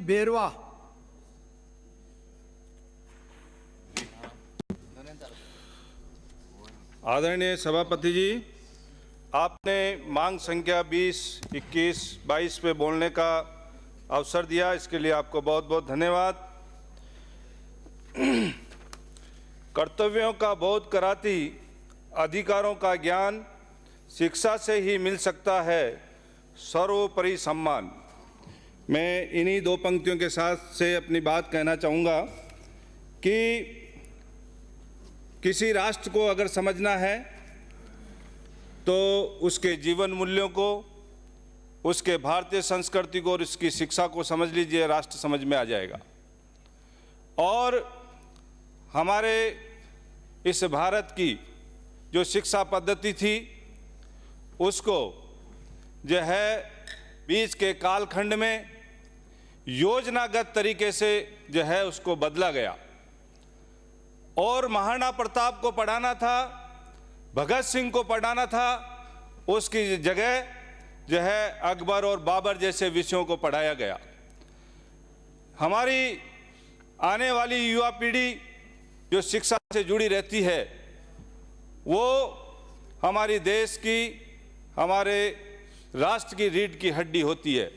बेरवा। आदरणीय सभापति जी, आपने मांग संख्या 20, 21, 22 पे बोलने का अवसर दिया, इसके लिए आपको बहुत बहुत धन्यवाद। कर्तव्यों का बोध कराती अधिकारों का ज्ञान शिक्षा से ही मिल सकता है, सर्वोपरि सम्मान। मैं इन्हीं दो पंक्तियों के साथ से अपनी बात कहना चाहूँगा कि किसी राष्ट्र को अगर समझना है तो उसके जीवन मूल्यों को, उसके भारतीय संस्कृति को और उसकी शिक्षा को समझ लीजिए, राष्ट्र समझ में आ जाएगा। और हमारे इस भारत की जो शिक्षा पद्धति थी उसको जो है बीच के कालखंड में योजनागत तरीके से जो है उसको बदला गया। और महाराणा प्रताप को पढ़ाना था, भगत सिंह को पढ़ाना था, उसकी जगह जो है अकबर और बाबर जैसे विषयों को पढ़ाया गया। हमारी आने वाली युवा पीढ़ी जो शिक्षा से जुड़ी रहती है वो हमारी देश की, हमारे राष्ट्र की रीढ़ की हड्डी होती है।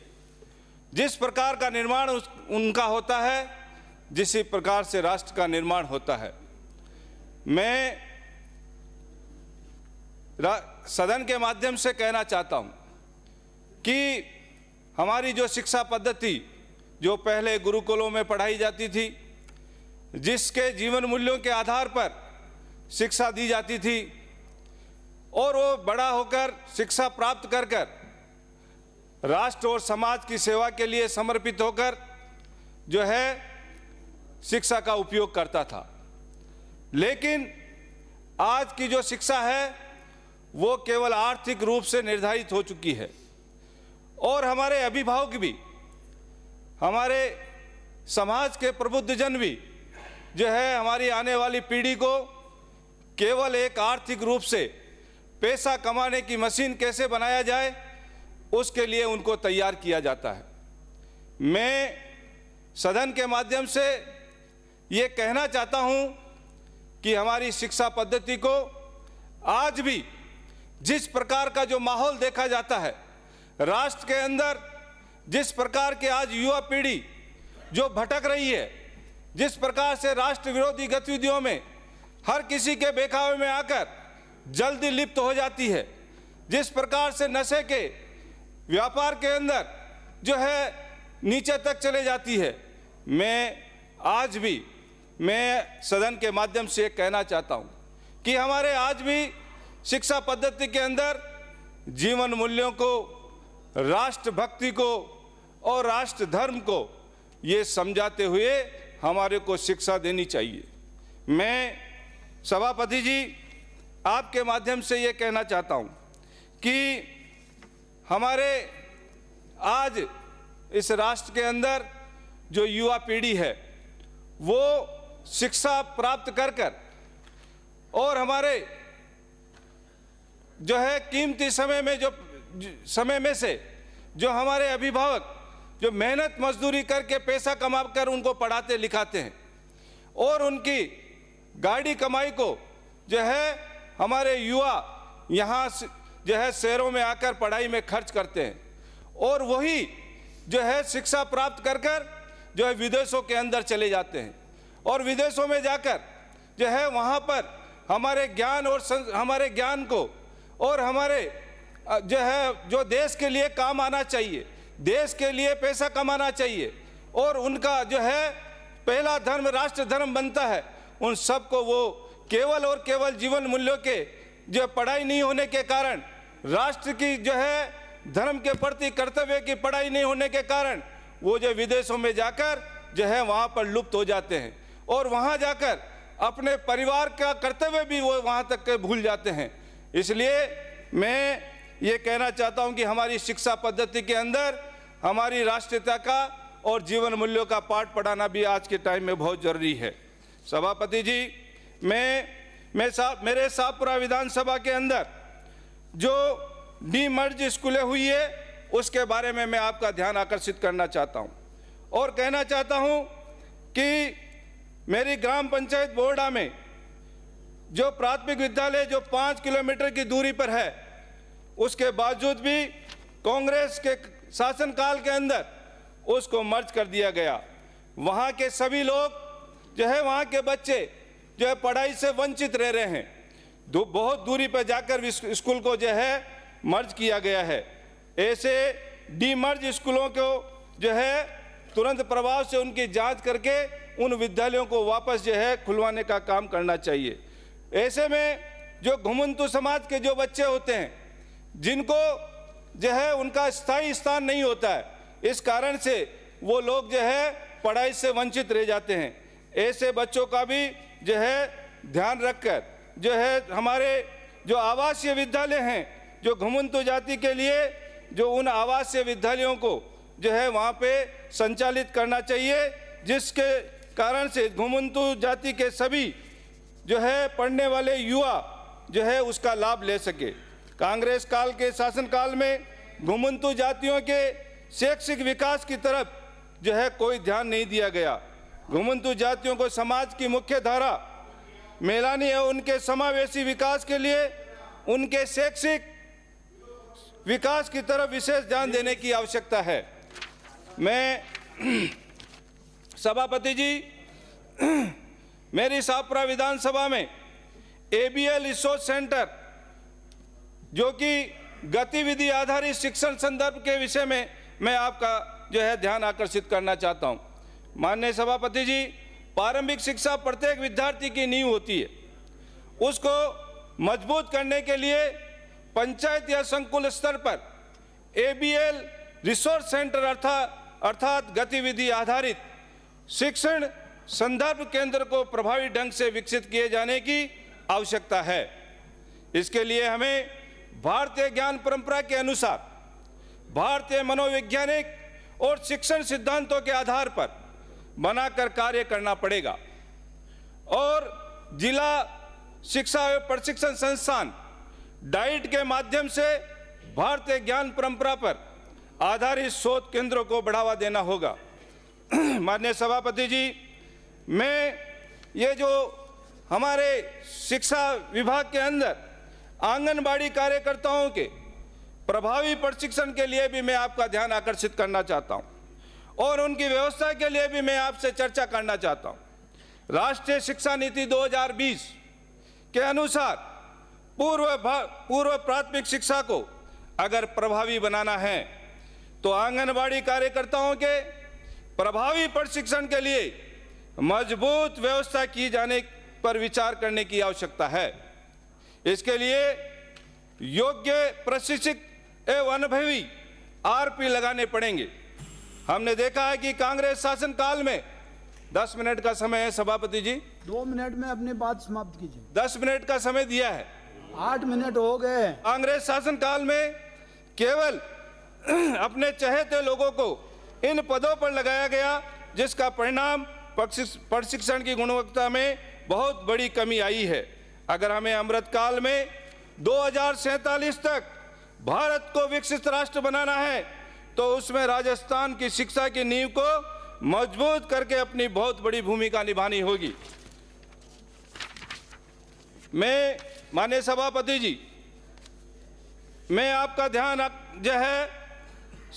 जिस प्रकार का निर्माण उनका होता है, जिस प्रकार से राष्ट्र का निर्माण होता है। मैं सदन के माध्यम से कहना चाहता हूं कि हमारी जो शिक्षा पद्धति जो पहले गुरुकुलों में पढ़ाई जाती थी, जिसके जीवन मूल्यों के आधार पर शिक्षा दी जाती थी, और वो बड़ा होकर शिक्षा प्राप्त कर कर राष्ट्र और समाज की सेवा के लिए समर्पित होकर जो है शिक्षा का उपयोग करता था। लेकिन आज की जो शिक्षा है वो केवल आर्थिक रूप से निर्धारित हो चुकी है। और हमारे अभिभावक भी, हमारे समाज के प्रबुद्धजन भी जो है हमारी आने वाली पीढ़ी को केवल एक आर्थिक रूप से पैसा कमाने की मशीन कैसे बनाया जाए उसके लिए उनको तैयार किया जाता है। मैं सदन के माध्यम से ये कहना चाहता हूं कि हमारी शिक्षा पद्धति को आज भी जिस प्रकार का जो माहौल देखा जाता है राष्ट्र के अंदर, जिस प्रकार के आज युवा पीढ़ी जो भटक रही है, जिस प्रकार से राष्ट्र विरोधी गतिविधियों में हर किसी के बहकावे में आकर जल्दी लिप्त हो जाती है, जिस प्रकार से नशे के व्यापार के अंदर जो है नीचे तक चले जाती है, मैं आज भी सदन के माध्यम से कहना चाहता हूं कि हमारे आज भी शिक्षा पद्धति के अंदर जीवन मूल्यों को, राष्ट्रभक्ति को और राष्ट्र धर्म को ये समझाते हुए हमारे को शिक्षा देनी चाहिए। मैं सभापति जी आपके माध्यम से ये कहना चाहता हूं कि हमारे आज इस राष्ट्र के अंदर जो युवा पीढ़ी है वो शिक्षा प्राप्त कर कर और हमारे जो है कीमती समय में से जो हमारे अभिभावक जो मेहनत मजदूरी करके पैसा कमा कर उनको पढ़ाते लिखाते हैं और उनकी गाड़ी कमाई को जो है हमारे युवा यहाँ जो है शहरों में आकर पढ़ाई में खर्च करते हैं, और वही जो है शिक्षा प्राप्त कर कर जो है विदेशों के अंदर चले जाते हैं और विदेशों में जाकर जो है वहाँ पर हमारे ज्ञान और हमारे ज्ञान को और हमारे जो है जो देश के लिए काम आना चाहिए, देश के लिए पैसा कमाना चाहिए और उनका जो है पहला धर्म राष्ट्र धर्म बनता है, उन सबको वो केवल और केवल जीवन मूल्यों के जो पढ़ाई नहीं होने के कारण, राष्ट्र की जो है धर्म के प्रति कर्तव्य की पढ़ाई नहीं होने के कारण वो जो विदेशों में जाकर जो है वहाँ पर लुप्त हो जाते हैं और वहाँ जाकर अपने परिवार का कर्तव्य भी वो वहाँ तक के भूल जाते हैं। इसलिए मैं ये कहना चाहता हूँ कि हमारी शिक्षा पद्धति के अंदर हमारी राष्ट्रीयता का और जीवन मूल्यों का पाठ पढ़ाना भी आज के टाइम में बहुत जरूरी है। सभापति जी, मेरे शाहपुरा विधानसभा के अंदर जो डीमर्ज स्कूलें हुई है उसके बारे में मैं आपका ध्यान आकर्षित करना चाहता हूं। और कहना चाहता हूं कि मेरी ग्राम पंचायत बोर्डा में जो प्राथमिक विद्यालय जो 5 किलोमीटर की दूरी पर है, उसके बावजूद भी कांग्रेस के शासनकाल के अंदर उसको मर्ज कर दिया गया। वहाँ के सभी लोग जो है, वहाँ के बच्चे जो है पढ़ाई से वंचित रह रहे हैं। बहुत दूरी पर जाकर स्कूल को जो है मर्ज किया गया है। ऐसे डीमर्ज स्कूलों को जो है तुरंत प्रभाव से उनकी जांच करके उन विद्यालयों को वापस जो है खुलवाने का काम करना चाहिए। ऐसे में जो घुमंतु समाज के जो बच्चे होते हैं, जिनको जो है उनका स्थायी स्थान नहीं होता है, इस कारण से वो लोग जो है पढ़ाई से वंचित रह जाते हैं। ऐसे बच्चों का भी जो है ध्यान रखकर जो है हमारे जो आवासीय विद्यालय हैं, जो घुमंतु जाति के लिए जो उन आवासीय विद्यालयों को जो है वहाँ पे संचालित करना चाहिए, जिसके कारण से घुमंतु जाति के सभी जो है पढ़ने वाले युवा जो है उसका लाभ ले सके। कांग्रेस काल के शासनकाल में घुमंतु जातियों के शैक्षिक विकास की तरफ जो है कोई ध्यान नहीं दिया गया। घुमंतु जातियों को समाज की मुख्य धारा मेलानी है, उनके समावेशी विकास के लिए उनके शैक्षिक विकास की तरफ विशेष ध्यान देने की आवश्यकता है। मैं सभापति जी, मेरी शाहपुरा विधानसभा में ABL रिसोर्स सेंटर जो कि गतिविधि आधारित शिक्षण संदर्भ के विषय में मैं आपका जो है ध्यान आकर्षित करना चाहता हूं। माननीय सभापति जी, प्रारंभिक शिक्षा प्रत्येक विद्यार्थी की नींव होती है। उसको मजबूत करने के लिए पंचायत या संकुल स्तर पर ABL रिसोर्स सेंटर अर्थात गतिविधि आधारित शिक्षण संदर्भ केंद्र को प्रभावी ढंग से विकसित किए जाने की आवश्यकता है। इसके लिए हमें भारतीय ज्ञान परंपरा के अनुसार भारतीय मनोवैज्ञानिक और शिक्षण सिद्धांतों के आधार पर बनाकर कार्य करना पड़ेगा और जिला शिक्षा एवं प्रशिक्षण संस्थान डाइट के माध्यम से भारतीय ज्ञान परंपरा पर आधारित शोध केंद्रों को बढ़ावा देना होगा। माननीय सभापति जी, मैं ये जो हमारे शिक्षा विभाग के अंदर आंगनबाड़ी कार्यकर्ताओं के प्रभावी प्रशिक्षण के लिए भी मैं आपका ध्यान आकर्षित करना चाहता हूं और उनकी व्यवस्था के लिए भी मैं आपसे चर्चा करना चाहता हूं। राष्ट्रीय शिक्षा नीति 2020 के अनुसार पूर्व प्राथमिक शिक्षा को अगर प्रभावी बनाना है तो आंगनबाड़ी कार्यकर्ताओं के प्रभावी प्रशिक्षण के लिए मजबूत व्यवस्था की जाने पर विचार करने की आवश्यकता है। इसके लिए योग्य प्रशिक्षित एवं अनुभवी RP लगाने पड़ेंगे। हमने देखा है कि कांग्रेस शासन काल में 10 मिनट का समय है सभापति जी, 2 मिनट में अपनी बात समाप्त कीजिए। 10 मिनट का समय दिया है, 8 मिनट हो गए। कांग्रेस शासन काल में केवल अपने चहेते लोगों को इन पदों पर लगाया गया, जिसका परिणाम प्रशिक्षण की गुणवत्ता में बहुत बड़ी कमी आई है। अगर हमें अमृतकाल में 2047 तक भारत को विकसित राष्ट्र बनाना है तो उसमें राजस्थान की शिक्षा की नींव को मजबूत करके अपनी बहुत बड़ी भूमिका निभानी होगी। मैं माननीय सभापति जी, मैं आपका ध्यान जो है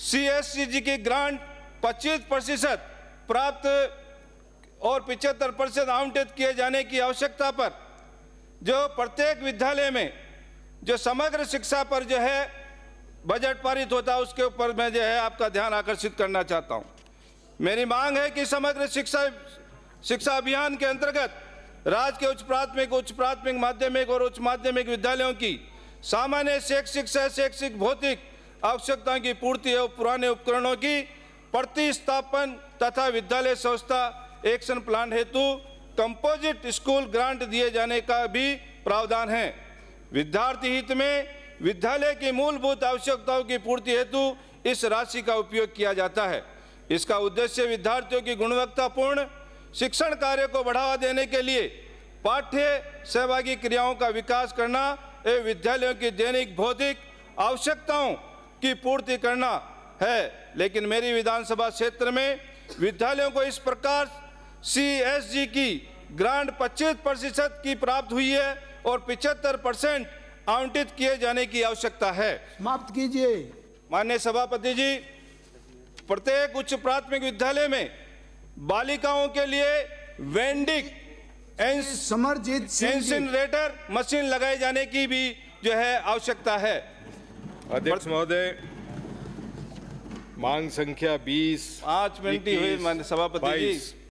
CSCG की ग्रांट 25% प्राप्त और 75% आवंटित किए जाने की आवश्यकता पर, जो प्रत्येक विद्यालय में जो समग्र शिक्षा पर जो है बजट पारित होता है, उसके ऊपर मैं जो है आपका ध्यान आकर्षित करना चाहता हूं। मेरी मांग है कि समग्र शिक्षा अभियान के अंतर्गत राज्य के उच्च प्राथमिक माध्यमिक और उच्च माध्यमिक विद्यालयों की सामान्य शैक्षिक सह शैक्षिक भौतिक आवश्यकताओं की पूर्ति एवं पुराने उपकरणों की प्रतिस्थापन तथा विद्यालय संस्था एक्शन प्लान हेतु कंपोजिट स्कूल ग्रांट दिए जाने का भी प्रावधान है। विद्यार्थी हित में विद्यालय की मूलभूत आवश्यकताओं की पूर्ति हेतु इस राशि का उपयोग किया जाता है। इसका उद्देश्य विद्यार्थियों की गुणवत्तापूर्ण शिक्षण कार्य को बढ़ावा देने के लिए पाठ्य सहभागी क्रियाओं का विकास करना एवं विद्यालयों की दैनिक भौतिक आवश्यकताओं की पूर्ति करना है। लेकिन मेरी विधानसभा क्षेत्र में विद्यालयों को इस प्रकार CSG की ग्रांट 25% की प्राप्त हुई है और 75% आवंटित किए जाने की आवश्यकता है। समाप्त कीजिए। माननीय सभापति जी, प्रत्येक उच्च प्राथमिक विद्यालय में बालिकाओं के लिए vending Samarjeet Singh ji, incinerator machine लगाए जाने की भी जो है आवश्यकता है। अध्यक्ष महोदय, मांग संख्या 20, 5 मिनट ही हुई 21, माननीय सभापति जी। 22